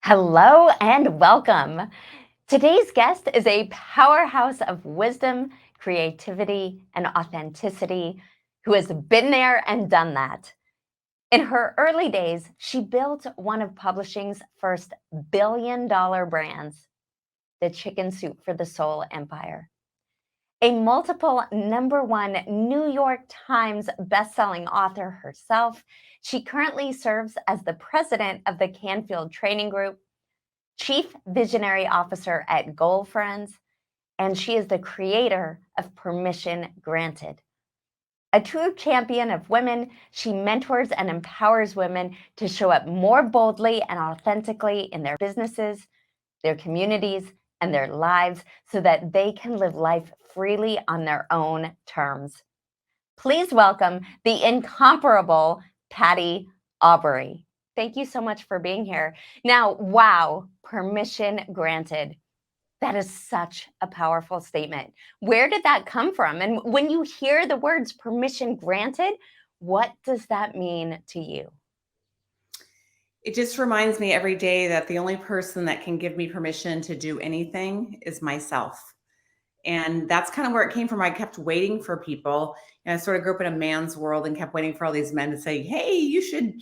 Hello and welcome. Today's guest is a powerhouse of wisdom, creativity, and authenticity who has been there and done that. In her early days, she built one of publishing's first billion-dollar brands, the Chicken Soup for the Soul empire. A multiple #1 New York Times bestselling author herself, she currently serves as the president of the Canfield Training Group, Chief Visionary Officer at Goal Friends, and she is the creator of Permission Granted. A true champion of women, she mentors and empowers women to show up more boldly and authentically in their businesses, their communities, and their lives so that they can live life freely on their own terms. Please welcome the incomparable Patty Aubery. Thank you so much for being here. Now, wow, permission granted. That is such a powerful statement. Where did that come from? And when you hear the words permission granted, what does that mean to you? It just reminds me every day that the only person that can give me permission to do anything is myself. And that's kind of where it came from. I kept waiting for people. And I sort of grew up in a man's world and kept waiting for all these men to say, "Hey, you should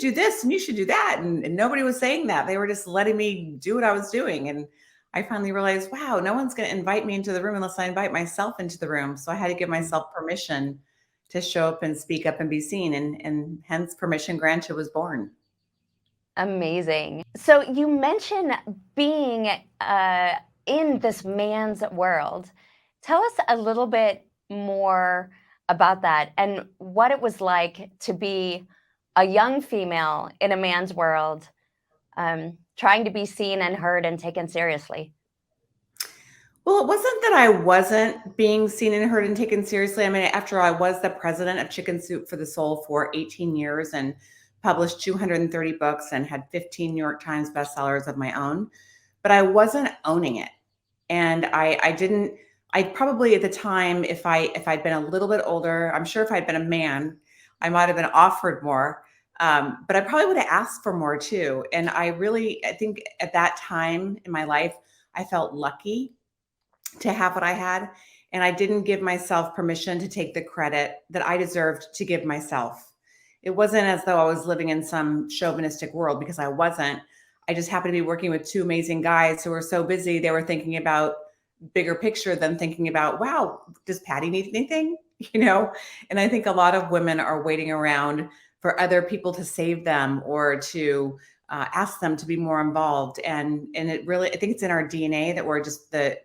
do this and you should do that." And nobody was saying that. They were just letting me do what I was doing. And I finally realized, wow, no one's going to invite me into the room unless I invite myself into the room. So I had to give myself permission to show up and speak up and be seen. And hence permission granted was born. Amazing. So you mentioned being in this man's world. Tell us a little bit more about that and what it was like to be a young female in a man's world, trying to be seen and heard and taken seriously. Well, it wasn't that I wasn't being seen and heard and taken seriously. I mean, after I was the president of Chicken Soup for the Soul for 18 years and published 230 books and had 15 New York Times bestsellers of my own, but I wasn't owning it. And I didn't, I probably at the time, if I'd been a little bit older, I'm sure if I'd been a man, I might have been offered more. But I probably would have asked for more too. And I think at that time in my life, I felt lucky to have what I had. And I didn't give myself permission to take the credit that I deserved to give myself. It wasn't as though I was living in some chauvinistic world because I wasn't. I just happened to be working with two amazing guys who were so busy, they were thinking about bigger picture than thinking about, wow, does Patty need anything? You know? And I think a lot of women are waiting around for other people to save them or to ask them to be more involved. And it really, I think it's in our DNA that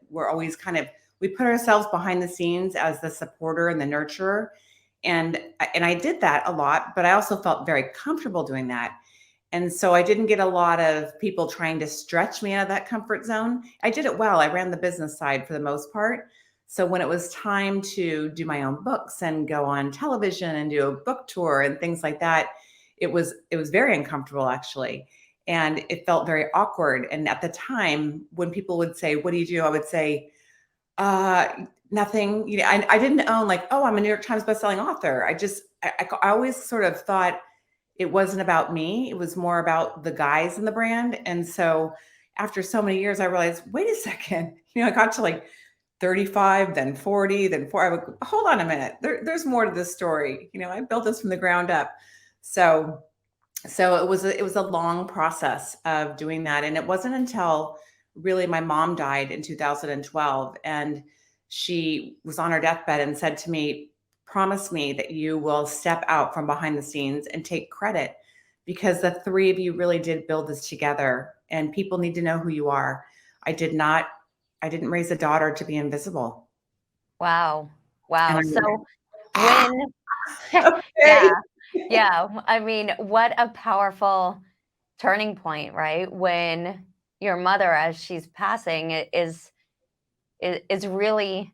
we're always kind of, we put ourselves behind the scenes as the supporter and the nurturer. And I did that a lot, but I also felt very comfortable doing that. And so I didn't get a lot of people trying to stretch me out of that comfort zone. I did it well. I ran the business side for the most part. So when it was time to do my own books and go on television and do a book tour and things like that, it was very uncomfortable actually. And it felt very awkward. And at the time when people would say, "What do you do?" I would say, uh, nothing. I didn't own like, oh, I'm a New York Times bestselling author. I always sort of thought it wasn't about me. It was more about the guys in the brand. And so after so many years, I realized, wait a second, I got to like 35, then 40, then 4. I would, hold on a minute. There's more to this story. I built this from the ground up. So, so it was a long process of doing that. And it wasn't until really my mom died in 2012 and she was on her deathbed and said to me, promise me that you will step out from behind the scenes and take credit because the three of you really did build this together and people need to know who you are. I didn't raise a daughter to be invisible. Wow. And Wow. I'm like, So ah, when, okay. yeah, yeah. I mean, what a powerful turning point, right? When your mother, as she's passing, is really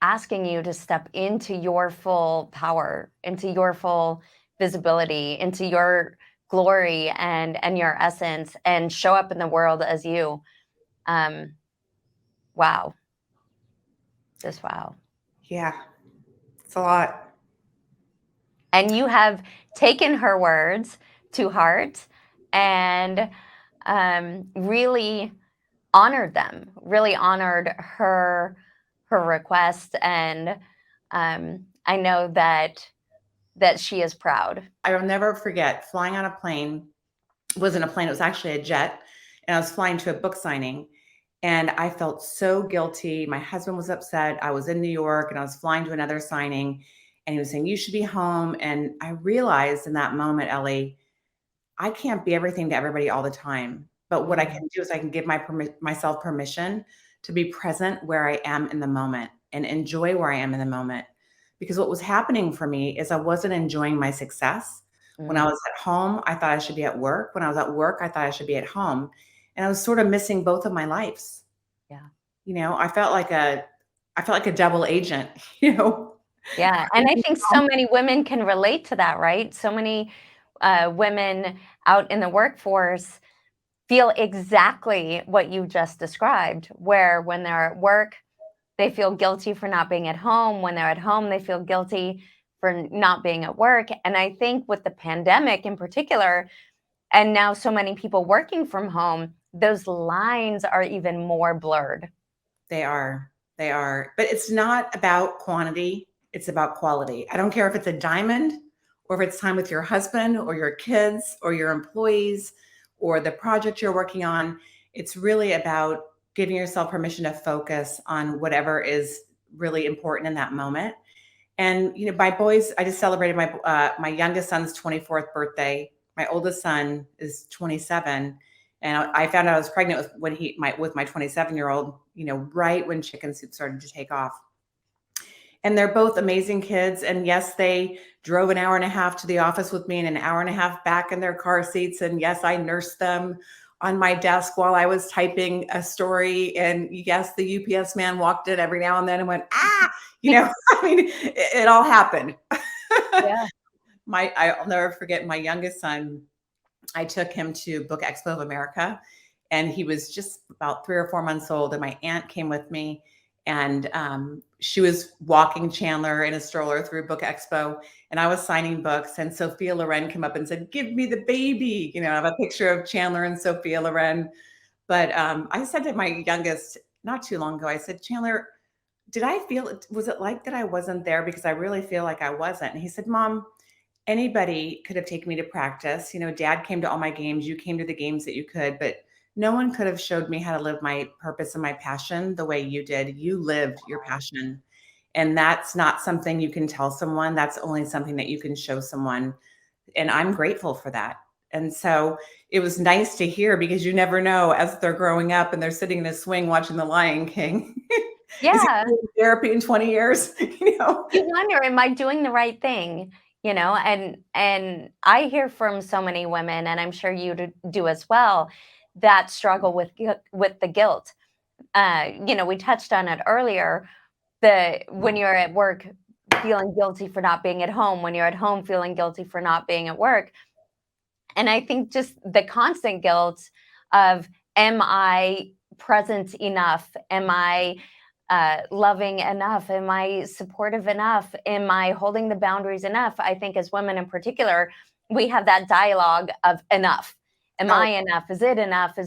asking you to step into your full power, into your full visibility, into your glory and your essence, and show up in the world as you. Um, wow, just wow. Yeah, it's a lot. And you have taken her words to heart and really honored them, really honored her request, and I know that she is proud. I will never forget flying on a plane. It wasn't a plane, it was actually a jet, and I was flying to a book signing, and I felt so guilty. My husband was upset. I was in New York, and I was flying to another signing, and he was saying, "You should be home," and I realized in that moment, Ellie, I can't be everything to everybody all the time, but what I Mm, can do is I can give myself permission to be present where I am in the moment and enjoy where I am in the moment. Because what was happening for me is I wasn't enjoying my success. When I mm, was at home, I thought I should be at work. When I was at work, I thought I should be at home. And I was sort of missing both of my lives. yeah. You know, I felt like a double agent, you know. Yeah, and I think so many women can relate to that, right? So many women out in the workforce feel exactly what you just described, where when they're at work, they feel guilty for not being at home. When they're at home, they feel guilty for not being at work. And I think with the pandemic in particular, and now so many people working from home, those lines are even more blurred. They are. They are. But it's not about quantity, it's about quality. I don't care if it's a diamond or if it's time with your husband or your kids or your employees or the project you're working on. It's really about giving yourself permission to focus on whatever is really important in that moment. And you know, my boys, I just celebrated my youngest son's 24th birthday. My oldest son is 27, and I found out I was pregnant with my 27-year-old. You know, right when Chicken Soup started to take off. And they're both amazing kids. And yes, they drove an hour and a half to the office with me and an hour and a half back in their car seats. And yes, I nursed them on my desk while I was typing a story. And yes, the UPS man walked in every now and then and went, ah, you know, I mean, it all happened. Yeah. I'll never forget my youngest son. I took him to Book Expo of America, and he was just about 3 or 4 months old. And my aunt came with me, and she was walking Chandler in a stroller through Book Expo, and I was signing books. And Sophia Loren came up and said, "Give me the baby." You know, I have a picture of Chandler and Sophia Loren. But I said to my youngest not too long ago, I said, "Chandler, did I feel it? Was it like that I wasn't there? Because I really feel like I wasn't." And he said, "Mom, anybody could have taken me to practice. You know, dad came to all my games, you came to the games that you could, but no one could have showed me how to live my purpose and my passion the way you did. You lived your passion. And that's not something you can tell someone. That's only something that you can show someone. And I'm grateful for that." And so it was nice to hear because you never know as they're growing up and they're sitting in a swing watching The Lion King. Is he Yeah. going to therapy in 20 years? You know? You wonder, am I doing the right thing? You know, and I hear from so many women, and I'm sure you do as well, that struggle with with the guilt. You know, we touched on it earlier. The when you're at work feeling guilty for not being at home, when you're at home feeling guilty for not being at work, and I think just the constant guilt of, am I present enough? Am I loving enough? Am I supportive enough? Am I holding the boundaries enough? I think as women in particular, we have that dialogue of enough. Am Oh, I enough? Is it enough?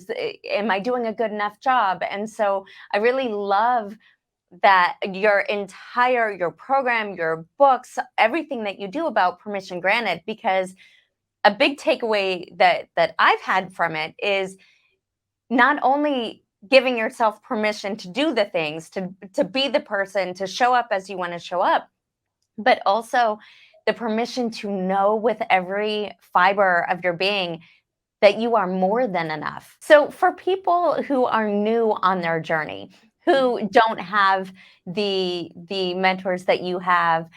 Am I doing a good enough job? And so I really love that your program, your books, everything that you do about permission granted, because a big takeaway that I've had from it is not only giving yourself permission to do the things, to be the person, to show up as you want to show up, but also the permission to know with every fiber of your being that you are more than enough. So for people who are new on their journey, who don't have the mentors that you have,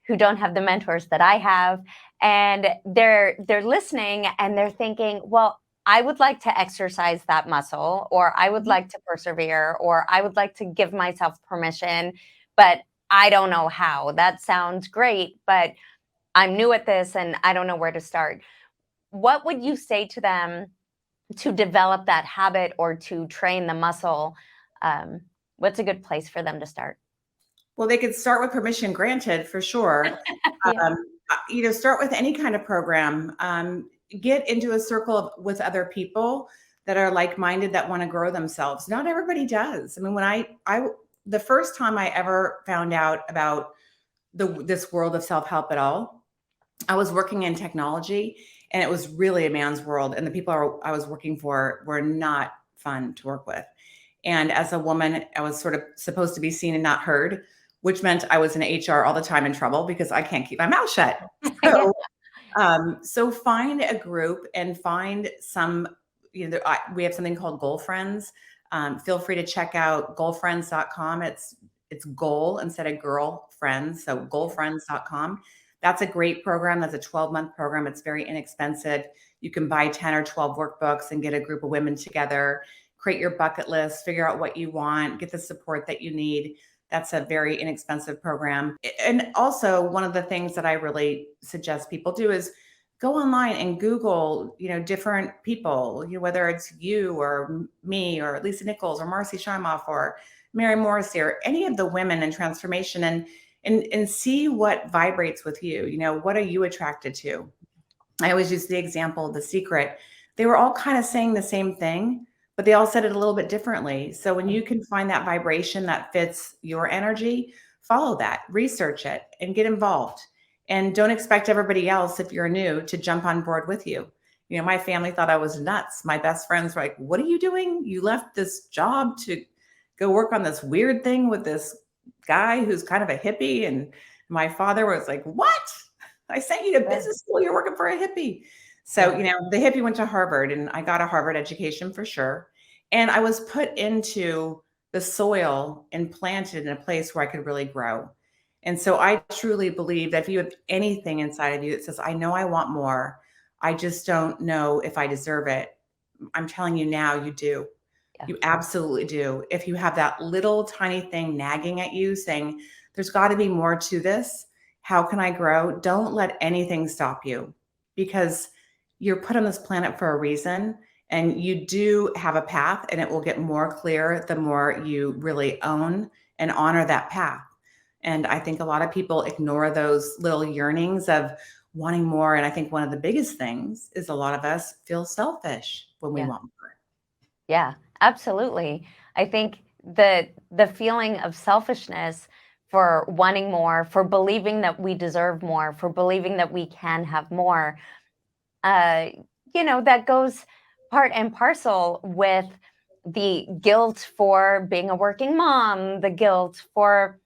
who don't have the mentors that I have, and they're listening and they're thinking, well, I would like to exercise that muscle, or I would like to persevere, or I would like to give myself permission, but I don't know how. That sounds great, but I'm new at this and I don't know where to start. What would you say to them to develop that habit or to train the muscle? Um, what's a good place for them to start? well, they could start with permission granted for sure. Yeah. Um, you know, start with any kind of program. get into a circle with other people that are like-minded, that want to grow themselves. Not everybody does. I mean, when I the first time I ever found out about this world of self-help at all, I was working in technology, and it was really a man's world. And the people I was working for were not fun to work with. And as a woman, I was sort of supposed to be seen and not heard, which meant I was in HR all the time in trouble because I can't keep my mouth shut. Yeah. So, so find a group and find some, we have something called Goal Friends. Feel free to check out goalfriends.com. It's goal instead of girl friends. So goalfriends.com. That's a great program. That's a 12-month program. It's very inexpensive. You can buy 10 or 12 workbooks and get a group of women together, create your bucket list, figure out what you want, get the support that you need. That's a very inexpensive program. And also, one of the things that I really suggest people do is go online and Google, different people, whether it's you or me or Lisa Nichols or Marcy Shimoff or Mary Morrissey or any of the women in transformation, and see what vibrates with you. What are you attracted to? I always use the example of The Secret. They were all kind of saying the same thing, but they all said it a little bit differently. So when you can find that vibration that fits your energy, follow that, research it, and get involved. And don't expect everybody else, if you're new, to jump on board with you. My family thought I was nuts. My best friends were like, "What are you doing? You left this job to go work on this weird thing with this guy who's kind of a hippie." And my father was like, "What? I sent you to Yeah. business school. You're working for a hippie." So, Yeah. the hippie went to Harvard, and I got a Harvard education for sure. And I was put into the soil and planted in a place where I could really grow. And so I truly believe that if you have anything inside of you that says, "I know I want more, I just don't know if I deserve it," I'm telling you now, you do. Yeah. You absolutely do. If you have that little tiny thing nagging at you saying, "There's got to be more to this. How can I grow?" Don't let anything stop you, because you're put on this planet for a reason, and you do have a path, and it will get more clear the more you really own and honor that path. And I think a lot of people ignore those little yearnings of wanting more. And I think one of the biggest things is a lot of us feel selfish when we Yeah. want more. Yeah, absolutely. I think the feeling of selfishness for wanting more, for believing that we deserve more, for believing that we can have more, uh, that goes part and parcel with the guilt for being a working mom, the guilt for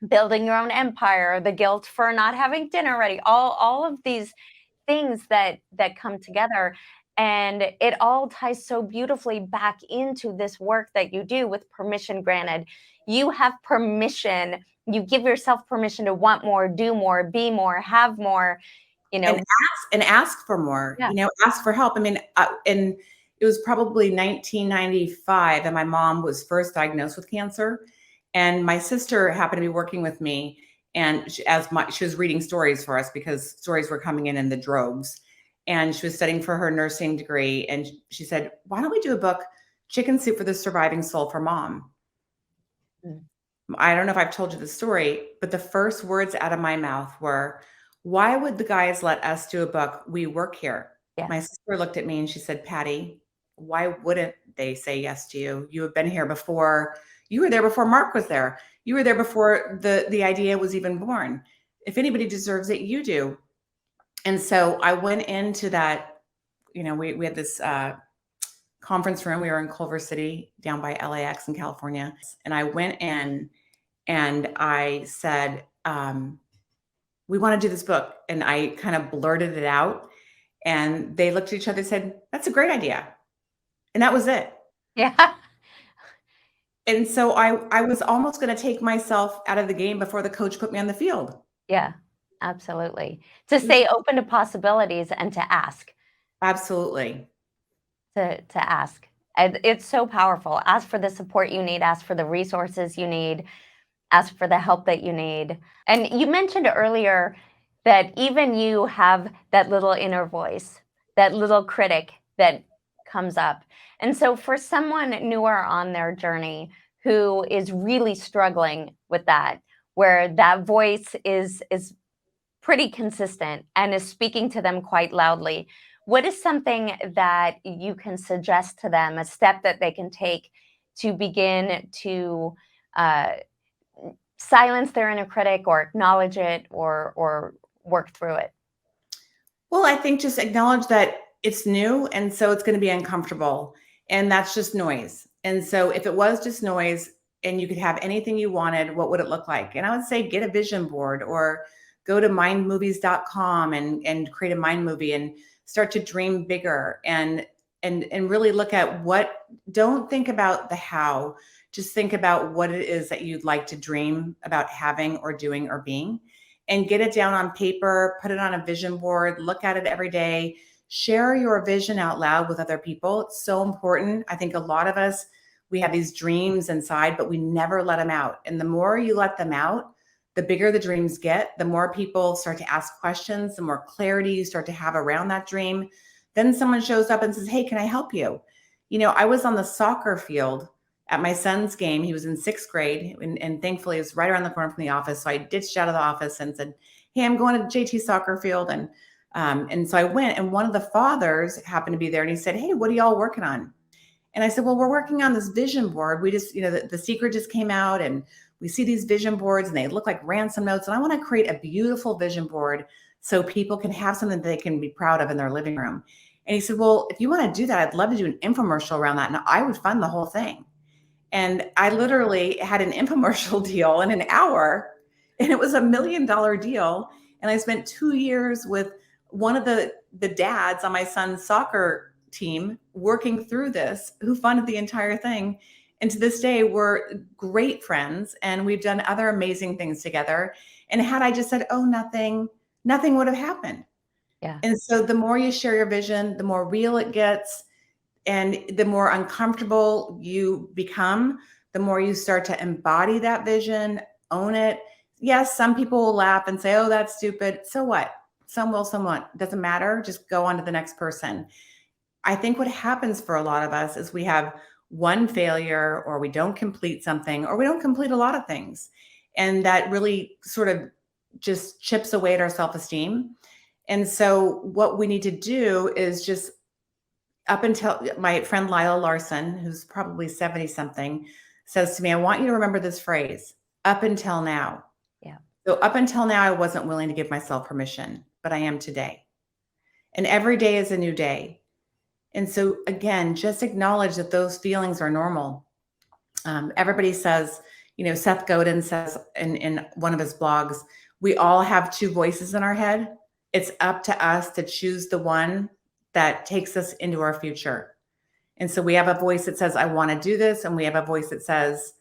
building your own empire, the guilt for not having dinner ready, all of these things that come together, and it all ties so beautifully back into this work that you do with permission granted. You have permission, you give yourself permission to want more, do more, be more, have more, you And know. ask for more, Yeah. ask for help. I mean, and it was probably 1995, and my mom was first diagnosed with cancer, and my sister happened to be working with me, and she was reading stories for us because stories were coming in the droves, and she was studying for her nursing degree, and she said, "Why don't we do a book, Chicken Soup for the Surviving Soul for Mom?" Mm. I don't know if I've told you the story, but the first words out of my mouth were, "Why would the guys let us do a book? We work here." Yeah. My sister looked at me and she said, "Patty, why wouldn't they say yes to you? You have been here before. You were there before Mark was there. You were there before the idea was even born. If anybody deserves it, you do." And so I went into that, we had this conference room. We were in Culver City down by LAX in California. And I went in and I said, "We want to do this book." And I kind of blurted it out. And they looked at each other and said, "That's a great idea." And that was it. Yeah. And so I was almost going to take myself out of the game before the coach put me on the field. Yeah, absolutely. To It was stay open to possibilities and to ask. absolutely. To ask. And it's so powerful. Ask for the support you need, ask for the resources you need, ask for the help that you need. And you mentioned earlier that even you have that little inner voice, that little critic that comes up. And so for someone newer on their journey who is really struggling with that, where that voice is pretty consistent and is speaking to them quite loudly, What is something that you can suggest to them, a step that they can take to begin to uh, silence their inner critic or acknowledge it or work through it? Well, I think just acknowledge that it's new and so it's going to be uncomfortable and that's just noise. And so if it was just noise and you could have anything you wanted, what would it look like? And I would say get a vision board or go to mindmovies.com and create a mind movie and start to dream bigger and really look at what, don't think about the how, just think about what it is that you'd like to dream about having or doing or being, and get it down on paper, put it on a vision board, look at it every day, share your vision out loud with other people. It's so important. I think a lot of us, we have these dreams inside, but we never let them out. And the more you let them out, the bigger the dreams get, the more people start to ask questions, the more clarity you start to have around that dream. Then someone shows up and says, "Hey, can I help you?" You know, I was on the soccer field at my son's game. He was in sixth grade, and thankfully it was right around the corner from the office. So I ditched out of the office and said, "Hey, I'm going to JT soccer field." And so I went, and one of the fathers happened to be there, and he said, "Hey, what are y'all working on?" And I said, "Well, we're working on this vision board. We just, the secret just came out, and we see these vision boards, and they look like ransom notes. And I want to create a beautiful vision board so people can have something that they can be proud of in their living room." And he said, "Well, if you want to do that, I'd love to do an infomercial around that, and I would fund the whole thing." And I literally had an infomercial deal in an hour, and it was $1 million deal. And I spent 2 years with one of the dads on my son's soccer team working through this, who funded the entire thing. And to this day, we're great friends and we've done other amazing things together. And had I just said, "Oh, nothing would have happened." Yeah. And so the more you share your vision, the more real it gets, and the more uncomfortable you become, the more you start to embody that vision, own it. Yes, some people will laugh and say, "Oh, that's stupid." So what? Some will, some won't. Doesn't matter. Just go on to the next person. I think what happens for a lot of us is we have one failure, or we don't complete something, or we don't complete a lot of things. And that really sort of just chips away at our self esteem. And so, what we need to do is just, up until my friend Lila Larson, who's probably 70 something, says to me, "I want you to remember this phrase, up until now." Yeah. So, up until now, I wasn't willing to give myself permission, but I am today. And every day is a new day. And so, again, just acknowledge that those feelings are normal. Everybody says, Seth Godin says in one of his blogs, we all have two voices in our head. It's up to us to choose the one that takes us into our future. And so we have a voice that says, "I want to do this." And we have a voice that says,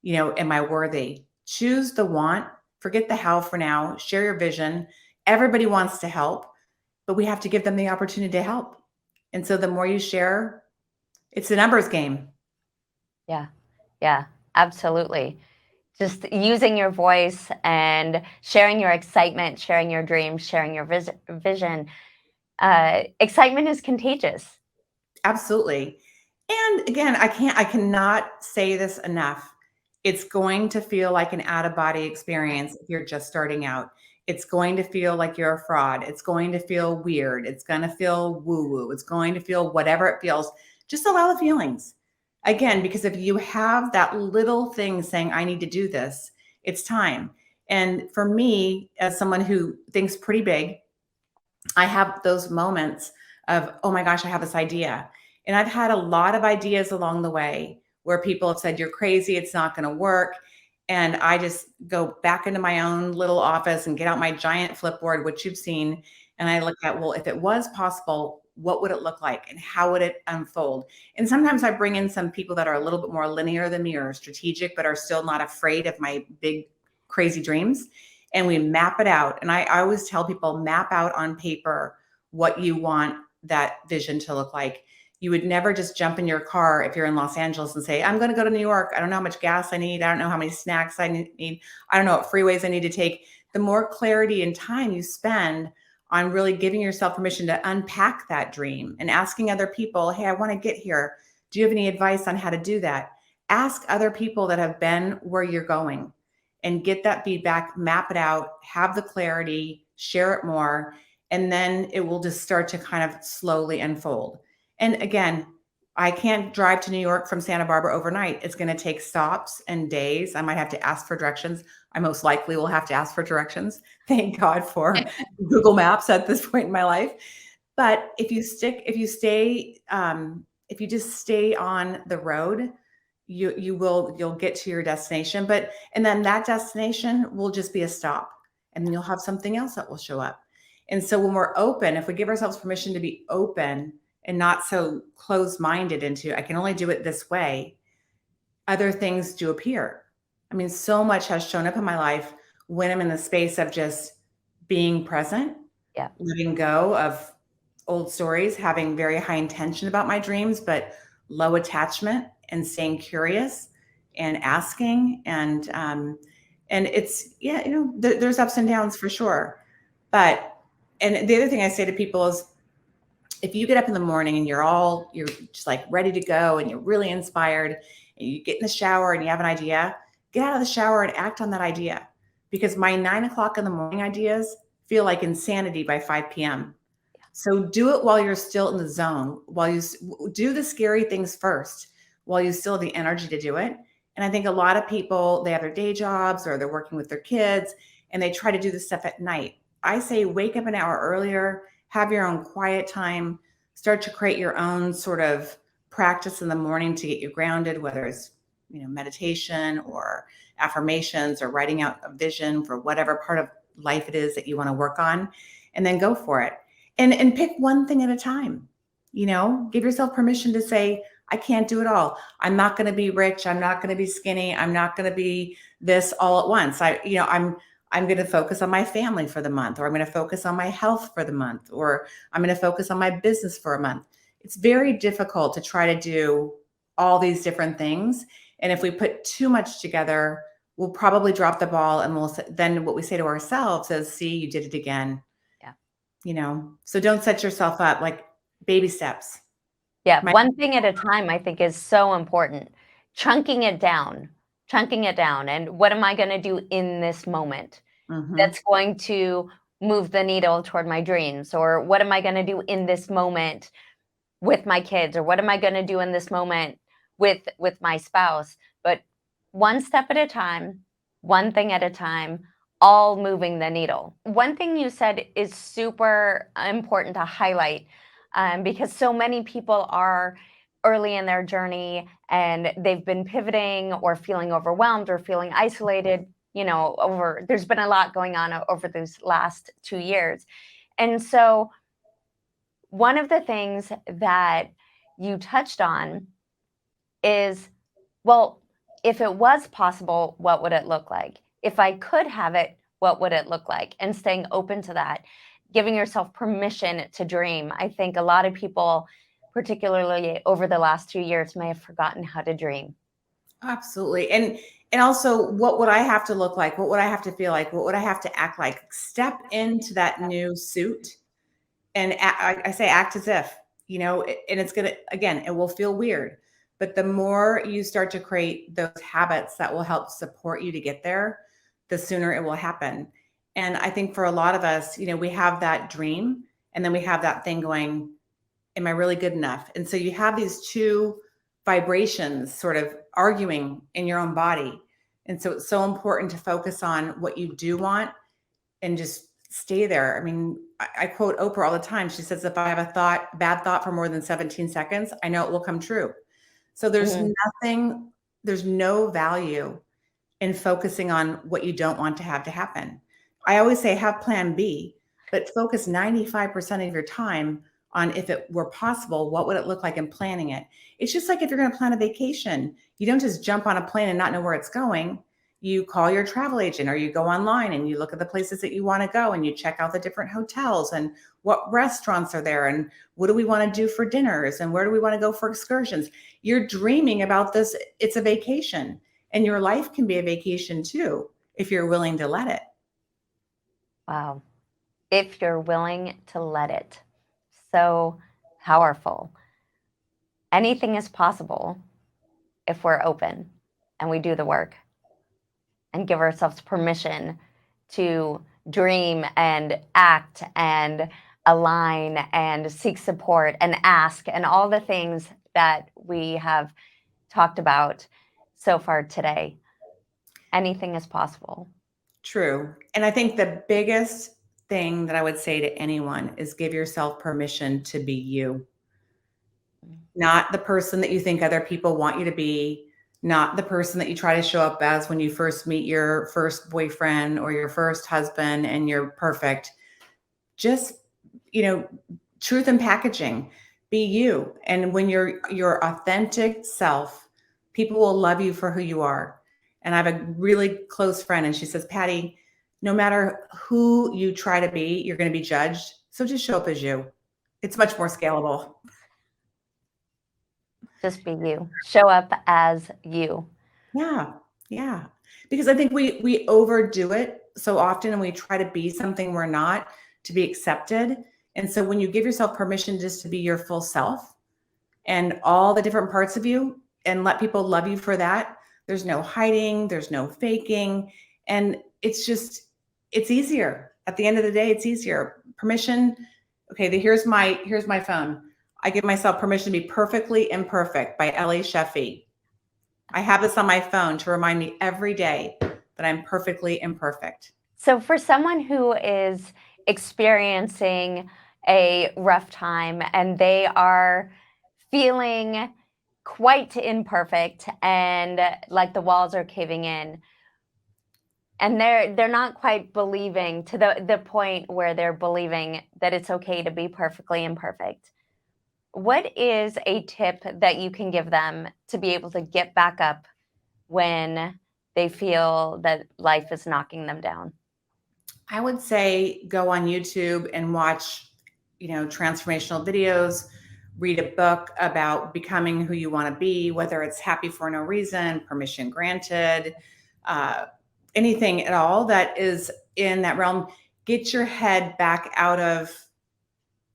"Am I worthy?" Choose the want, forget the how for now, share your vision. Everybody wants to help, but we have to give them the opportunity to help. And so the more you share, it's a numbers game. Yeah. Yeah. Absolutely. Just using your voice and sharing your excitement, sharing your dreams, sharing your vision. Excitement is contagious. Absolutely. And again, I cannot say this enough. It's going to feel like an out of body experience if you're just starting out. It's going to feel like you're a fraud. It's going to feel weird. It's going to feel woo woo. It's going to feel whatever it feels. Just allow the feelings. Again, because if you have that little thing saying, "I need to do this," it's time. And for me, as someone who thinks pretty big, I have those moments of, "Oh my gosh, I have this idea." And I've had a lot of ideas along the way where people have said, "You're crazy. It's not going to work." And I just go back into my own little office and get out my giant flipboard, which you've seen. And I look at, well, if it was possible, what would it look like and how would it unfold? And sometimes I bring in some people that are a little bit more linear than me or strategic, but are still not afraid of my big, crazy dreams. And we map it out. And I always tell people, map out on paper what you want that vision to look like. You would never just jump in your car if you're in Los Angeles and say, "I'm going to go to New York. I don't know how much gas I need. I don't know how many snacks I need. I don't know what freeways I need to take." The more clarity and time you spend on really giving yourself permission to unpack that dream and asking other people, "Hey, I want to get here. Do you have any advice on how to do that?" Ask other people that have been where you're going and get that feedback, map it out, have the clarity, share it more. and then it will just start to kind of slowly unfold. And again, I can't drive to New York from Santa Barbara overnight. It's going to take stops and days. I might have to ask for directions. I most likely will have to ask for directions. Thank God for Google Maps at this point in my life. But if you just stay on the road, you'll get to your destination. And then that destination will just be a stop, and then you'll have something else that will show up. And so when we're open, if we give ourselves permission to be open and not so closed-minded into, I can only do it this way, other things do appear. I mean, so much has shown up in my life when I'm in the space of just being present, Yeah. letting go of old stories, having very high intention about my dreams, but low attachment, and staying curious and asking. And it's, yeah, there's ups and downs for sure. And the other thing I say to people is, if you get up in the morning and you're just like ready to go and you're really inspired, and you get in the shower and you have an idea, get out of the shower and act on that idea. Because my 9 o'clock in the morning ideas feel like insanity by 5 p.m. So do it while you're still in the zone, while you do the scary things first, while you still have the energy to do it. And I think a lot of people, they have their day jobs or they're working with their kids and they try to do this stuff at night. I say wake up an hour earlier, have your own quiet time, start to create your own sort of practice in the morning to get you grounded, whether it's meditation or affirmations or writing out a vision for whatever part of life it is that you want to work on, and then go for it. And pick one thing at a time. Give yourself permission to say, I can't do it all. I'm not going to be rich. I'm not going to be skinny. I'm not going to be this all at once. I'm going to focus on my family for the month, or I'm going to focus on my health for the month, or I'm going to focus on my business for a month. It's very difficult to try to do all these different things. And if we put too much together, we'll probably drop the ball, and then what we say to ourselves is, see, you did it again. Yeah. So don't set yourself up, like, baby steps. Yeah, one thing at a time, I think, is so important. Chunking it down. And what am I going to do in this moment that's going to move the needle toward my dreams? Or what am I going to do in this moment with my kids? Or what am I going to do in this moment with my spouse? But one step at a time, one thing at a time, all moving the needle. One thing you said is super important to highlight, because so many people are early in their journey and they've been pivoting or feeling overwhelmed or feeling isolated. There's been a lot going on over these last 2 years. And so one of the things that you touched on is, well, if it was possible, what would it look like? If I could have it, what would it look like? And staying open to that, giving yourself permission to dream. I think a lot of people, particularly over the last 2 years, may have forgotten how to dream. Absolutely. And also, what would I have to look like? What would I have to feel like? What would I have to act like? Step into that new suit, and I say act as if, and it's going to, again, it will feel weird. But the more you start to create those habits that will help support you to get there, the sooner it will happen. And I think for a lot of us, we have that dream, and then we have that thing going, am I really good enough? And so you have these two vibrations sort of arguing in your own body. And so it's so important to focus on what you do want and just stay there. I mean, I quote Oprah all the time. She says, if I have a bad thought for more than 17 seconds, I know it will come true. So there's no value in focusing on what you don't want to have to happen. I always say have plan B, but focus 95% of your time on, if it were possible, what would it look like in planning it? It's just like if you're going to plan a vacation, you don't just jump on a plane and not know where it's going. You call your travel agent, or you go online and you look at the places that you want to go, and you check out the different hotels and what restaurants are there and what do we want to do for dinners and where do we want to go for excursions. You're dreaming about this. It's a vacation, and your life can be a vacation too, if you're willing to let it. Wow. If you're willing to let it. So powerful. Anything is possible if we're open and we do the work and give ourselves permission to dream and act and align and seek support and ask and all the things that we have talked about so far today. Anything is possible. True. And I think the biggest thing that I would say to anyone is give yourself permission to be you, not the person that you think other people want you to be, not the person that you try to show up as when you first meet your first boyfriend or your first husband and you're perfect. Just, truth in packaging, be you. And when you're your authentic self, people will love you for who you are. And I have a really close friend and she says, Patty, no matter who you try to be, you're going to be judged. So just show up as you. It's much more scalable. Just be you. Show up as you. Yeah. Yeah. Because I think we overdo it so often and we try to be something we're not to be accepted. And so when you give yourself permission just to be your full self and all the different parts of you and let people love you for that, there's no hiding, there's no faking. And it's easier. At the end of the day, it's easier. Permission. Okay, here's my phone. I give myself permission to be perfectly imperfect by Ellie Shefi. I have this on my phone to remind me every day that I'm perfectly imperfect. So, for someone who is experiencing a rough time and they are feeling quite imperfect and like the walls are caving in, and they're not quite believing to the point where they're believing that it's okay to be perfectly imperfect. What is a tip that you can give them to be able to get back up when they feel that life is knocking them down? I would say go on YouTube and watch, transformational videos, read a book about becoming who you want to be, whether it's happy for no reason, permission granted, uh, anything at all that is in that realm. Get your head back out of,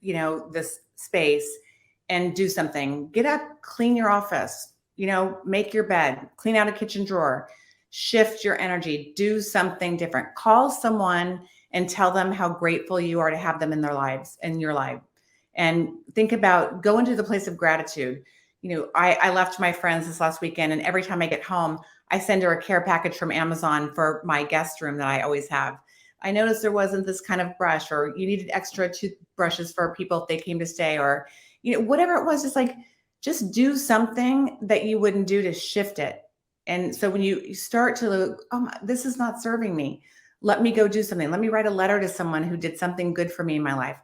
this space and do something. Get up, clean your office, make your bed, clean out a kitchen drawer, shift your energy, do something different. Call someone and tell them how grateful you are to have them in their lives, in your life. And think about, go into the place of gratitude. I left my friends this last weekend, and every time I get home, I send her a care package from Amazon for my guest room that I always have. I noticed there wasn't this kind of brush, or you needed extra toothbrushes for people if they came to stay, or, whatever it was, just do something that you wouldn't do to shift it. And so when you start to look, this is not serving me, let me go do something. Let me write a letter to someone who did something good for me in my life.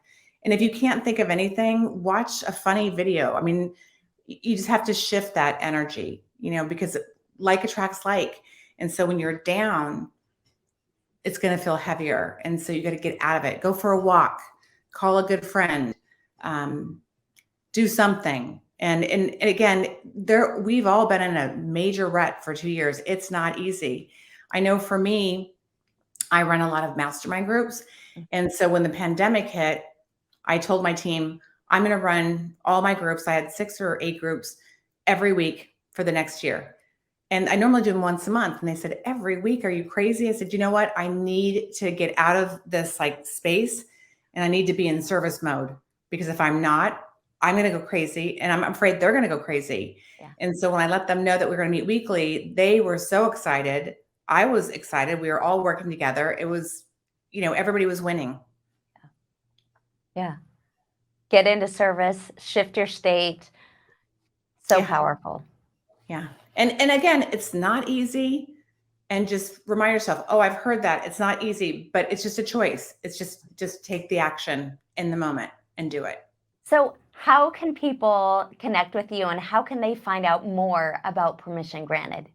And if you can't think of anything, watch a funny video. I mean, you just have to shift that energy, because like attracts like. And so when you're down, it's going to feel heavier. And so you got to get out of it. Go for a walk, call a good friend, do something. And again, we've all been in a major rut for 2 years. It's not easy. I know for me, I run a lot of mastermind groups. And so when the pandemic hit, I told my team, I'm going to run all my groups. I had 6 or 8 groups every week for the next year. And I normally do them once a month. And they said, every week, are you crazy? I said, you know what? I need to get out of this space, and I need to be in service mode, because if I'm not, I'm going to go crazy, and I'm afraid they're going to go crazy. Yeah. And so when I let them know that we're going to meet weekly, they were so excited. I was excited. We were all working together. It was, everybody was winning. Yeah. Get into service, shift your state. So powerful. Yeah. And again, it's not easy. And just remind yourself, I've heard that. It's not easy, but it's just a choice. It's just take the action in the moment and do it. So how can people connect with you, and how can they find out more about Permission Granted?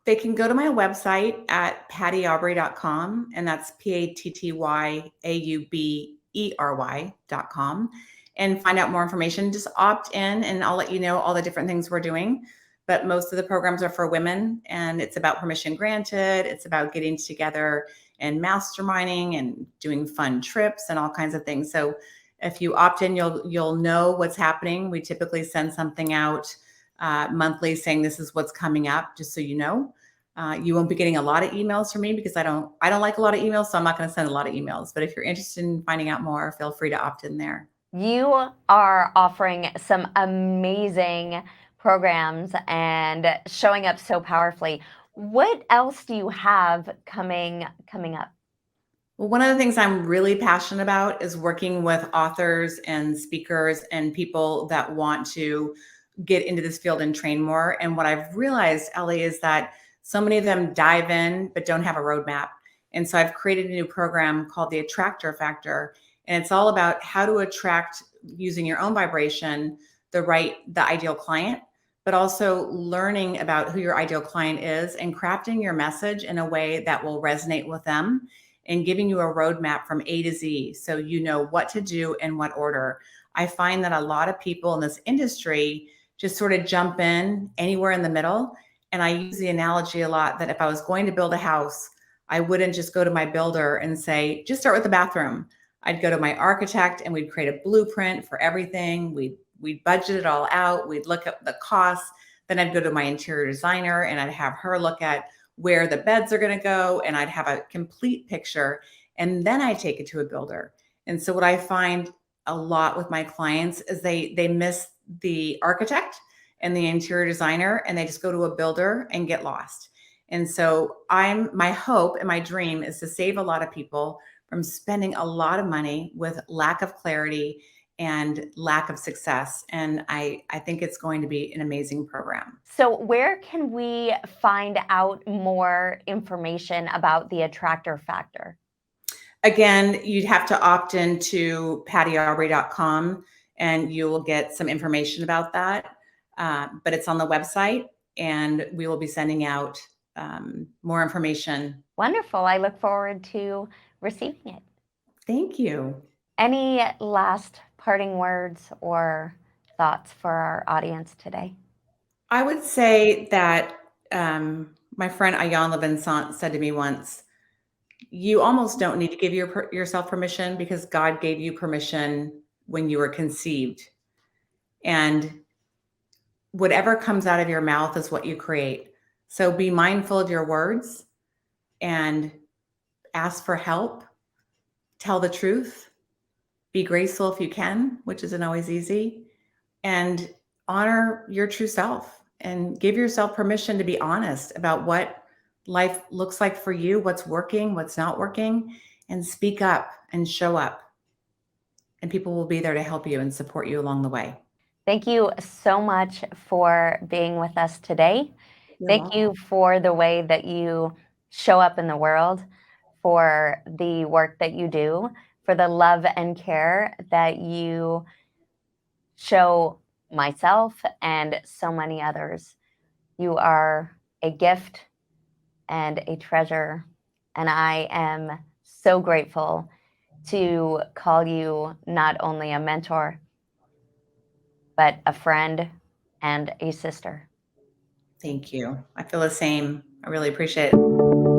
They can go to my website at pattyaubery.com, and that's PATTYAUBERY.com, and find out more information. Just opt in and I'll let you know all the different things we're doing. But most of the programs are for women, and it's about permission granted. It's about getting together and masterminding and doing fun trips and all kinds of things. So if you opt in, you'll know what's happening. We typically send something out monthly saying this is what's coming up, just so you know. You won't be getting a lot of emails from me because I don't like a lot of emails, so I'm not going to send a lot of emails. But if you're interested in finding out more, feel free to opt in there. You are offering some amazing programs and showing up so powerfully. What else do you have coming up? Well, one of the things I'm really passionate about is working with authors and speakers and people that want to get into this field and train more. And what I've realized, Ellie, is that so many of them dive in but don't have a roadmap. And so I've created a new program called the Attractor Factor. And it's all about how to attract, using your own vibration, the ideal client, but also learning about who your ideal client is and crafting your message in a way that will resonate with them and giving you a roadmap from A to Z so you know what to do in what order. I find that a lot of people in this industry just sort of jump in anywhere in the middle. And I use the analogy a lot that if I was going to build a house, I wouldn't just go to my builder and say, just start with the bathroom. I'd go to my architect and we'd create a blueprint for everything. We'd budget it all out. We'd look at the costs. Then I'd go to my interior designer and I'd have her look at where the beds are going to go, and I'd have a complete picture, and then I take it to a builder. And so what I find a lot with my clients is they miss the architect and the interior designer, and they just go to a builder and get lost. And so my hope and my dream is to save a lot of people from spending a lot of money with lack of clarity and lack of success. And I think it's going to be an amazing program. So, where can we find out more information about the Attractor Factor? Again, you'd have to opt into pattyaubery.com and you will get some information about that. But it's on the website and we will be sending out more information. Wonderful. I look forward to receiving it. Thank you. Any last parting words or thoughts for our audience today? I would say that my friend Ayan Levinsant said to me once, you almost don't need to give yourself permission because God gave you permission when you were conceived. And whatever comes out of your mouth is what you create. So be mindful of your words and ask for help. Tell the truth. Be graceful if you can, which isn't always easy. And honor your true self and give yourself permission to be honest about what life looks like for you, what's working, what's not working, and speak up and show up. And people will be there to help you and support you along the way. Thank you so much for being with us today. Thank you Welcome. for the way that you show up in the world, for the work that you do, for the love and care that you show myself and so many others. You are a gift and a treasure, and I am so grateful to call you not only a mentor, but a friend and a sister. Thank you. I feel the same. I really appreciate it.